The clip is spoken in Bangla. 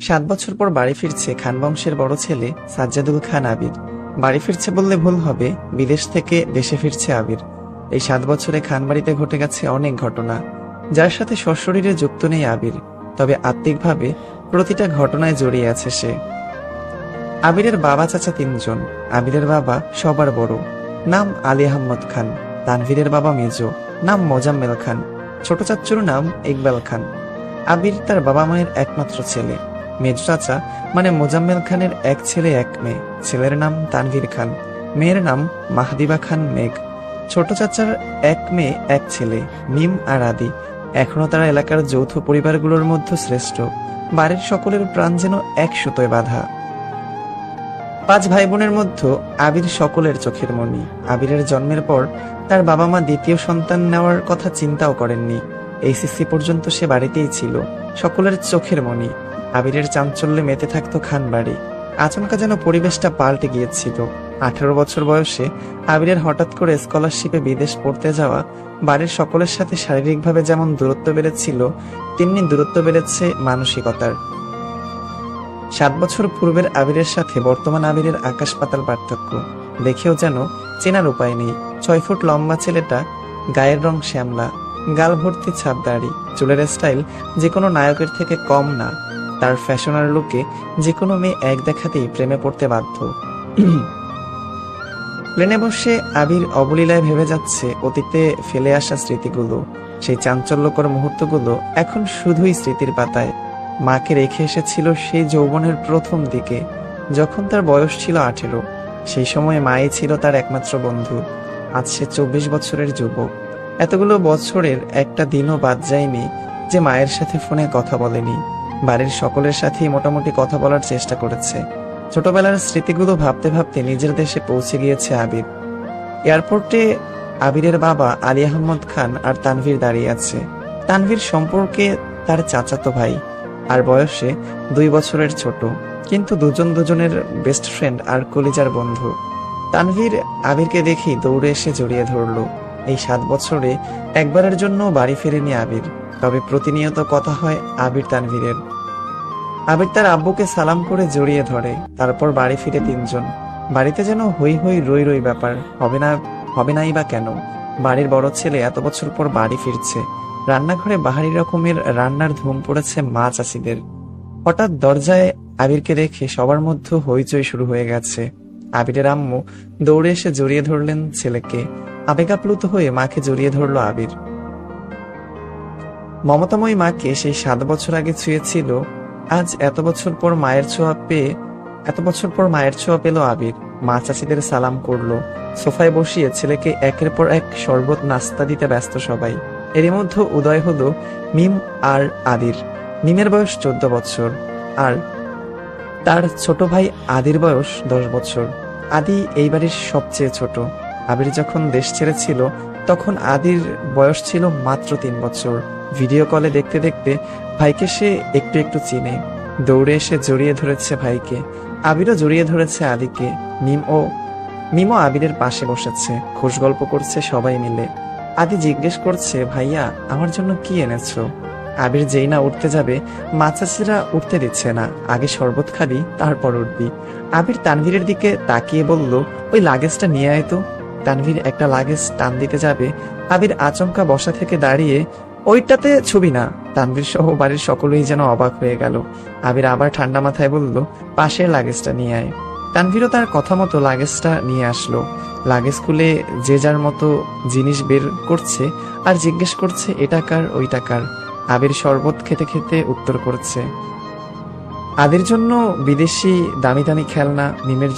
7 বছর পর বাড়ি ফিরছে খান বংশের বড় ছেলে সাজ্জাদুল খান আবির। বাড়ি ফিরছে বললে ভুল হবে, বিদেশ থেকে দেশে ফিরছে আবির। এই 7 বছরে খান বাড়িতে ঘটে গেছে অনেক ঘটনা, যার সাথে সশরীরে যুক্ত নেই আবির, তবে আত্মিকভাবে প্রতিটা ঘটনায় জড়িয়ে আছে সে। আবিরের বাবা চাচা 3 জন। আবিরের বাবা সবার বড়, নাম আলী আহমদ খান। তানভীরের বাবা মেজো, নাম মোজাম্মেল খান। ছোট চাচ্চুর নাম ইকবাল খান। আবির তার বাবা মায়ের একমাত্র ছেলে। মেজো চাচা মানে মোজাম্মেল খানের এক ছেলে এক মেয়ে। ছেলের নাম তানভীর খান, মেয়ের নাম মাহদিবা খান মেঘ। ছোট চাচার এক মেয়ে এক ছেলে, মিম আর আদি। এখনো তারা এলাকার যৌথ পরিবারগুলোর মধ্যে শ্রেষ্ঠ। বাড়ির সকলের প্রাণ যেন এক সুতোয় বাঁধা। 5 ভাই বোনের মধ্যে আবির সকলের চোখের মণি। আবিরের জন্মের পর তার বাবা মা দ্বিতীয় সন্তান নেওয়ার কথা চিন্তাও করেননি। এইচএসসি পর্যন্ত সে বাড়িতেই ছিল, সকলের চোখের মণি। আবিরের চাঞ্চল্যে মেতে থাকতো খান বাড়ি। আচমকা যেন পরিবেশটা পাল্টে গিয়েছিল। 18 বছর বয়সে আবিরের হঠাৎ করে স্কলারশিপে বিদেশ পড়তে যাওয়া বাড়ির সকলের সাথে শারীরিকভাবে যেমন দূরত্ব বেড়েছিল, তেমনি দূরত্ব বেড়েছে মানসিকতার। 7 বছর পূর্বের আবিরের সাথে বর্তমান আবিরের আকাশ পাতাল পার্থক্য। দেখেও যেন চেনার উপায় নেই। 6 ফুট লম্বা ছেলেটা, গায়ের রং শ্যামলা, গাল ভর্তি ছাপ দাড়ি, চুলের স্টাইল যে কোনো নায়কের থেকে কম না। তার ফ্যাশনার লুকে যে কোনো মেয়ে এক দেখাতেই প্রেমে পড়তে বাধ্য। প্লেনে বসে আবির অবলীলায় ভেবে যাচ্ছে অতীতে ফেলে আসা স্মৃতিগুলো। সেই চাঞ্চল্যকর মুহূর্তগুলো এখন শুধুই স্মৃতির পাতায়। মাকে রেখে এসেছিল সেই যৌবনের প্রথম দিকে, যখন তার বয়স ছিল 18। সেই সময় মাই ছিল তার একমাত্র বন্ধু। আজ সে 24 বছরের যুবক। এতগুলো বছরের একটা দিনও বাদ যায়নি যে মায়ের সাথে ফোনে কথা বলেনি। বাড়ির সকলের সাথেই মোটামুটি কথা বলার চেষ্টা করেছে। ছোটবেলার স্মৃতিগুলো ভাবতে ভাবতে নিজের দেশে পৌঁছে গিয়েছে আবির। এয়ারপোর্টে আবিরের বাবা আলী আহমদ খান আর তানভীর দাঁড়িয়ে আছে। তানভীর সম্পর্কে তার চাচাতো ভাই, আর বয়সে 2 বছরের ছোট, কিন্তু দুজনের বেস্ট ফ্রেন্ড আর কলিজার বন্ধু। তানভীর আবিরকে দেখেই দৌড়ে এসে জড়িয়ে ধরলো। এই 7 বছরে একবারের জন্য বাড়ি ফেরেনি আবির, তবে প্রতিনিয়ত কথা হয় আবির তানভীরের। আবির তার আব্বুকে সালাম করে জড়িয়ে ধরে, তারপর বাড়ি ফিরে 3 জন। বাড়িতে যেন হই হই রই রই ব্যাপার। হবে নাই বা কেন? বাড়ির বড় ছেলে এত বছর পর বাড়ি ফিরছে। রান্নাঘরে বাহারি রকমের রান্নার ধুম পড়েছে মা চাষিদের। হঠাৎ দরজায় আবিরকে রেখে সবার মধ্যে হইচই শুরু হয়ে গেছে। আবিরের আম্মু দৌড়ে এসে জড়িয়ে ধরলেন ছেলেকে। আবেগাপ্লুত হয়ে মাকে জড়িয়ে ধরলো আবির। মমতাময়ী মাকে সেই 7 বছর আগে ছুঁয়েছিল, আজ এত বছর পর মায়ের ছোঁয়া পেল আবির। মা চাষিদের সালাম করলো। সোফায় বসিয়ে ছেলেকে একের পর এক শরবত নাস্তা দিতে ব্যস্ত সবাই। এরই মধ্যে উদয় হলো মিম আর আদির। মিমের বয়স 14 বছর আর তার ছোট ভাই আদির বয়স 10 বছর। আদি এই বাড়ির সবচেয়ে ছোট। আবির যখন দেশ ছেড়েছিল তখন আদির বয়স ছিল মাত্র 3 বছর। ভিডিও কলে দেখতে দেখতে ভাইকে সে একটু একটু চিনে। দৌড়ে এসে জড়িয়ে ধরেছে ভাইকে। আবিরও জড়িয়ে ধরেছে আদিকে। মিমও আবিরের পাশে বসেছে, খোশ গল্প করছে সবাই মিলে। আদি জিজ্ঞেস করছে, ভাইয়া আমার জন্য কি এনেছো? আবির যেই না উঠতে যাবে, মা চাচিরা উঠতে দিচ্ছে না। আগে শরবত খাবি, তারপর উঠবি। আবির তানভীরের দিকে তাকিয়ে বলল, ওই লাগেজটা নিয়ে আয় তো। তানভীর একটা লাগেজ টান দিতে যাবে, আবির আচমকা বসা থেকে দাঁড়িয়ে, ওইটাতে ছবি না। তানভীর সহ বাড়ির সকলেই যেন অবাক হয়ে গেল। আবির আবার ঠান্ডা মাথায় বলল, পাশের লাগেজটা নিয়ে আয়। তানভীরও তার কথা মতো লাগেজটা নিয়ে আসলো। লাগেজ খুলে যে যার মতো জিনিস বের করছে আর জিজ্ঞেস করছে, এটা কার ওইটা কার। আবির শরবত খেতে খেতে উত্তর করছে, আদির জন্য বিদেশি দামি দামি খেলনা, মিমের